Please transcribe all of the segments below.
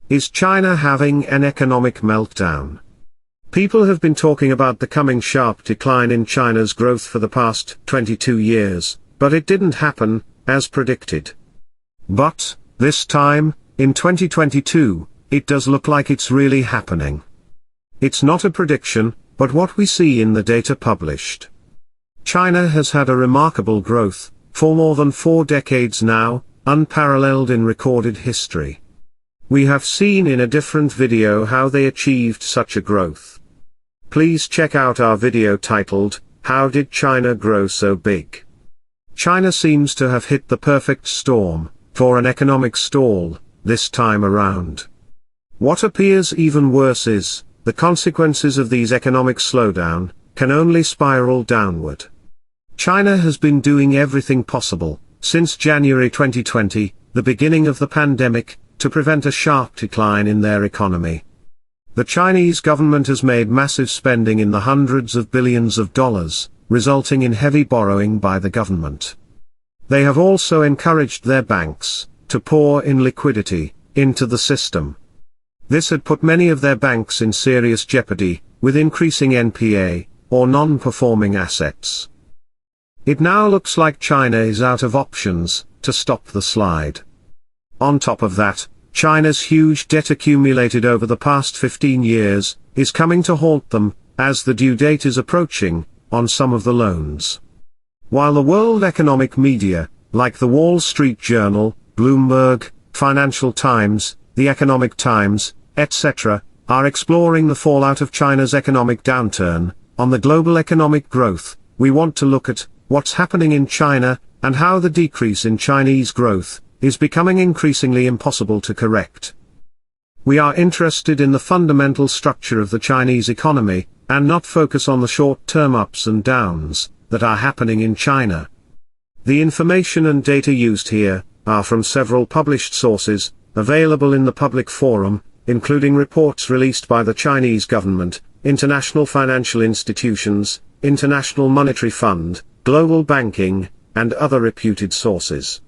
Is China having an economic meltdown? People have been talking about the coming sharp decline in China's growth for the past 22 years, but it didn't happen, as predicted. But, this time, in 2022, it does look like it's really happening. It's not a prediction, but what we see in the data published. China has had a remarkable growth, for more than 4 decades now, unparalleled in recorded history. We have seen in a different video how they achieved such a growth. Please check out our video titled, "How Did China Grow So Big?" China seems to have hit the perfect storm, for an economic stall, this time around. What appears even worse is, the consequences of these economic slowdown, can only spiral downward. China has been doing everything possible, since January 2020, the beginning of the pandemic, to prevent a sharp decline in their economy. The Chinese government has made massive spending in the hundreds of billions of dollars, resulting in heavy borrowing by the government. They have also encouraged their banks, to pour in liquidity, into the system. This had put many of their banks in serious jeopardy, with increasing NPA, or non-performing assets. It now looks like China is out of options, to stop the slide. On top of that, China's huge debt accumulated over the past 15 years, is coming to haunt them, as the due date is approaching, on some of the loans. While the world economic media, like the Wall Street Journal, Bloomberg, Financial Times, The Economic Times, etc., are exploring the fallout of China's economic downturn, on the global economic growth, we want to look at what's happening in China, and how the decrease in Chinese growth is becoming increasingly impossible to correct. We are interested in the fundamental structure of the Chinese economy, and not focus on the short-term ups and downs that are happening in China. The information and data used here are from several published sources, available in the public forum, including reports released by the Chinese government, international financial institutions, International Monetary Fund, global banking, and other reputed sources.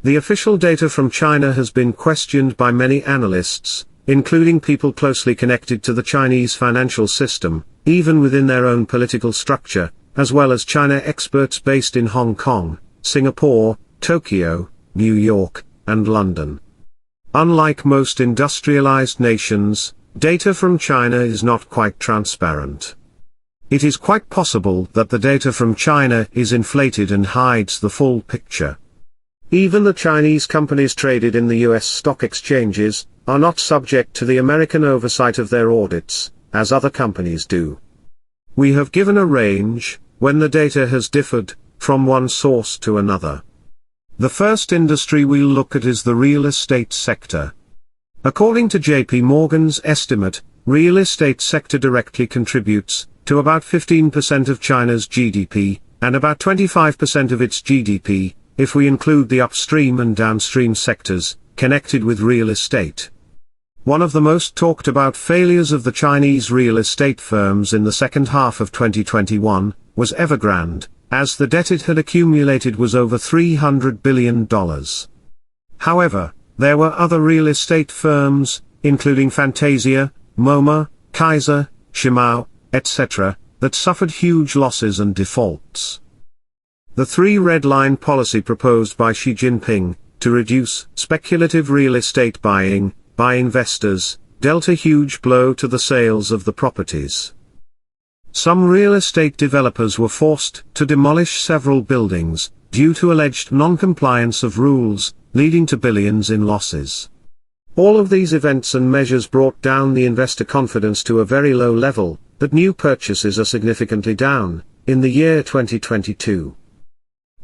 The official data from China has been questioned by many analysts, including people closely connected to the Chinese financial system, even within their own political structure, as well as China experts based in Hong Kong, Singapore, Tokyo, New York, and London. Unlike most industrialized nations, data from China is not quite transparent. It is quite possible that the data from China is inflated and hides the full picture. Even the Chinese companies traded in the US stock exchanges, are not subject to the American oversight of their audits, as other companies do. We have given a range, when the data has differed, from one source to another. The first industry we'll look at is the real estate sector. According to JP Morgan's estimate, real estate sector directly contributes to about 15% of China's GDP, and about 25% of its GDP, if we include the upstream and downstream sectors, connected with real estate. One of the most talked about failures of the Chinese real estate firms in the second half of 2021, was Evergrande, as the debt it had accumulated was over $300 billion. However, there were other real estate firms, including Fantasia, MoMA, Kaiser, Shimao, etc., that suffered huge losses and defaults. The 3 red line policy proposed by Xi Jinping, to reduce speculative real estate buying by investors, dealt a huge blow to the sales of the properties. Some real estate developers were forced to demolish several buildings, due to alleged non-compliance of rules, leading to billions in losses. All of these events and measures brought down the investor confidence to a very low level, that new purchases are significantly down, in the year 2022.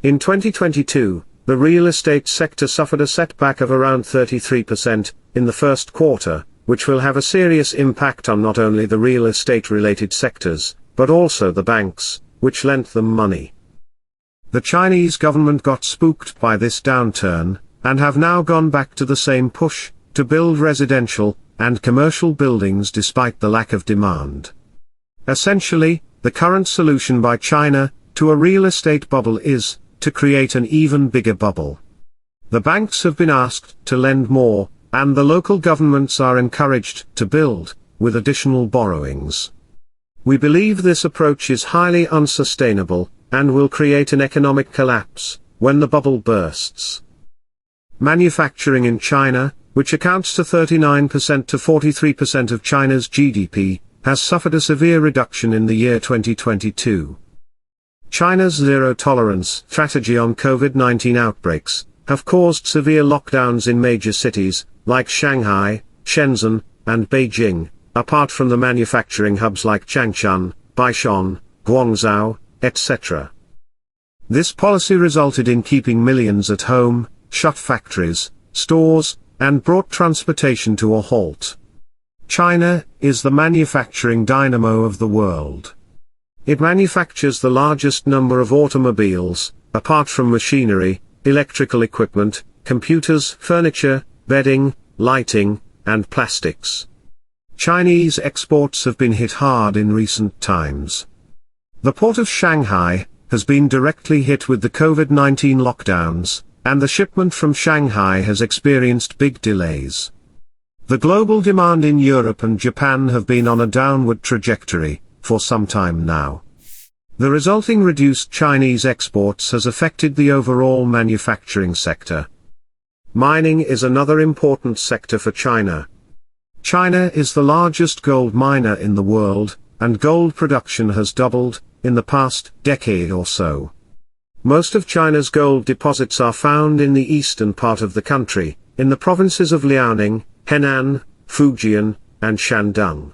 In 2022, the real estate sector suffered a setback of around 33%, in the first quarter, which will have a serious impact on not only the real estate-related sectors, but also the banks, which lent them money. The Chinese government got spooked by this downturn, and have now gone back to the same push, to build residential and commercial buildings despite the lack of demand. Essentially, the current solution by China to a real estate bubble is to create an even bigger bubble. The banks have been asked to lend more, and the local governments are encouraged to build, with additional borrowings. We believe this approach is highly unsustainable, and will create an economic collapse, when the bubble bursts. Manufacturing in China, which accounts to 39% to 43% of China's GDP, has suffered a severe reduction in the year 2022. China's zero-tolerance strategy on COVID-19 outbreaks have caused severe lockdowns in major cities, like Shanghai, Shenzhen, and Beijing, apart from the manufacturing hubs like Changshan, Baishan, Guangzhou, etc. This policy resulted in keeping millions at home, shut factories, stores, and brought transportation to a halt. China is the manufacturing dynamo of the world. It manufactures the largest number of automobiles, apart from machinery, electrical equipment, computers, furniture, bedding, lighting, and plastics. Chinese exports have been hit hard in recent times. The port of Shanghai has been directly hit with the COVID-19 lockdowns, and the shipment from Shanghai has experienced big delays. The global demand in Europe and Japan have been on a downward trajectory for some time now. The resulting reduced Chinese exports has affected the overall manufacturing sector. Mining is another important sector for China. China is the largest gold miner in the world, and gold production has doubled in the past decade or so. Most of China's gold deposits are found in the eastern part of the country, in the provinces of Liaoning, Henan, Fujian, and Shandong.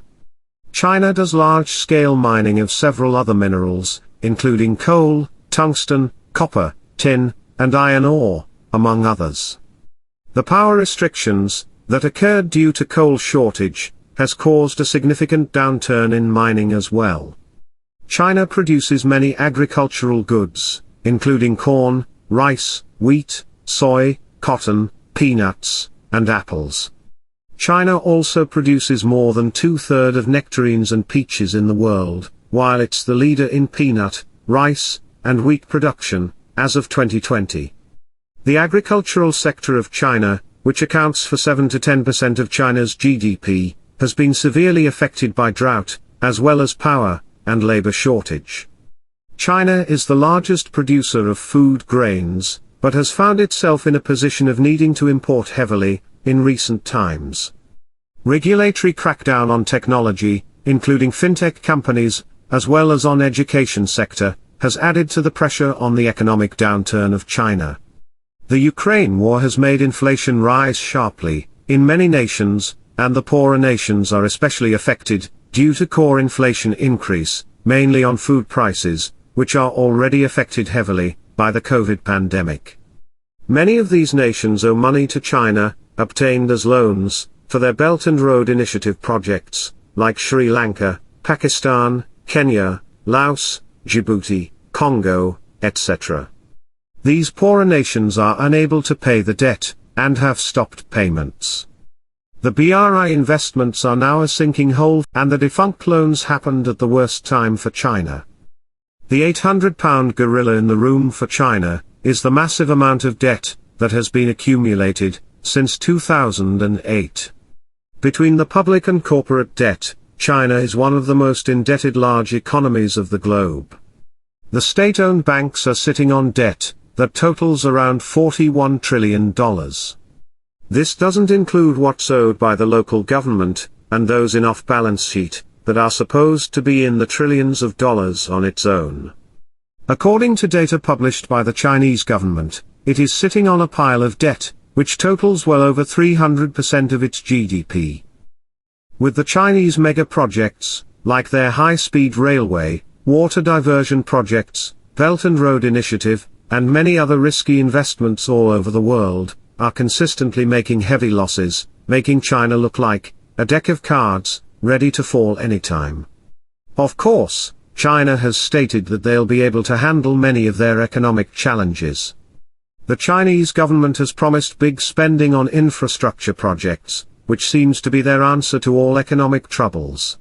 China does large-scale mining of several other minerals, including coal, tungsten, copper, tin, and iron ore, among others. The power restrictions that occurred due to coal shortage has caused a significant downturn in mining as well. China produces many agricultural goods, including corn, rice, wheat, soy, cotton, peanuts, and apples. China also produces more than two-thirds of nectarines and peaches in the world, while it's the leader in peanut, rice, and wheat production, as of 2020. The agricultural sector of China, which accounts for 7 to 10% of China's GDP, has been severely affected by drought, as well as power and labor shortage. China is the largest producer of food grains, but has found itself in a position of needing to import heavily in recent times. Regulatory crackdown on technology, including fintech companies, as well as on education sector, has added to the pressure on the economic downturn of China. The Ukraine war has made inflation rise sharply in many nations, and the poorer nations are especially affected due to core inflation increase, mainly on food prices, which are already affected heavily by the COVID pandemic. Many of these nations owe money to China, obtained as loans, for their Belt and Road Initiative projects, like Sri Lanka, Pakistan, Kenya, Laos, Djibouti, Congo, etc. These poorer nations are unable to pay the debt, and have stopped payments. The BRI investments are now a sinking hole, and the defunct loans happened at the worst time for China. The 800-pound gorilla in the room for China is the massive amount of debt that has been accumulated since 2008. Between the public and corporate debt, China is one of the most indebted large economies of the globe. The state-owned banks are sitting on debt that totals around $41 trillion. This doesn't include what's owed by the local government, and those in off-balance sheet, that are supposed to be in the trillions of dollars on its own. According to data published by the Chinese government, it is sitting on a pile of debt, which totals well over 300% of its GDP. With the Chinese mega projects, like their high-speed railway, water diversion projects, Belt and Road Initiative, and many other risky investments all over the world, are consistently making heavy losses, making China look like a deck of cards, ready to fall anytime. Of course, China has stated that they'll be able to handle many of their economic challenges. The Chinese government has promised big spending on infrastructure projects, which seems to be their answer to all economic troubles.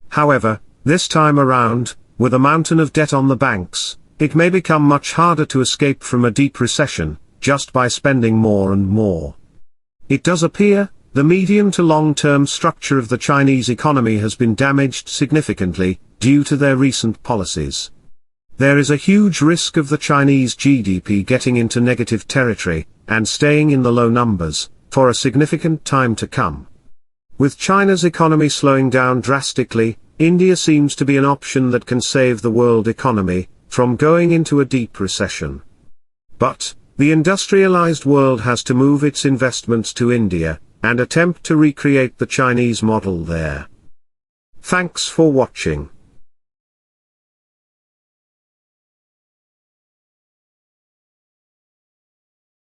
However, this time around, with a mountain of debt on the banks, it may become much harder to escape from a deep recession, just by spending more and more. It does appear, the medium to long-term structure of the Chinese economy has been damaged significantly, due to their recent policies. There is a huge risk of the Chinese GDP getting into negative territory, and staying in the low numbers, for a significant time to come. With China's economy slowing down drastically, India seems to be an option that can save the world economy from going into a deep recession. But the industrialized world has to move its investments to India, and attempt to recreate the Chinese model there. Thanks for watching.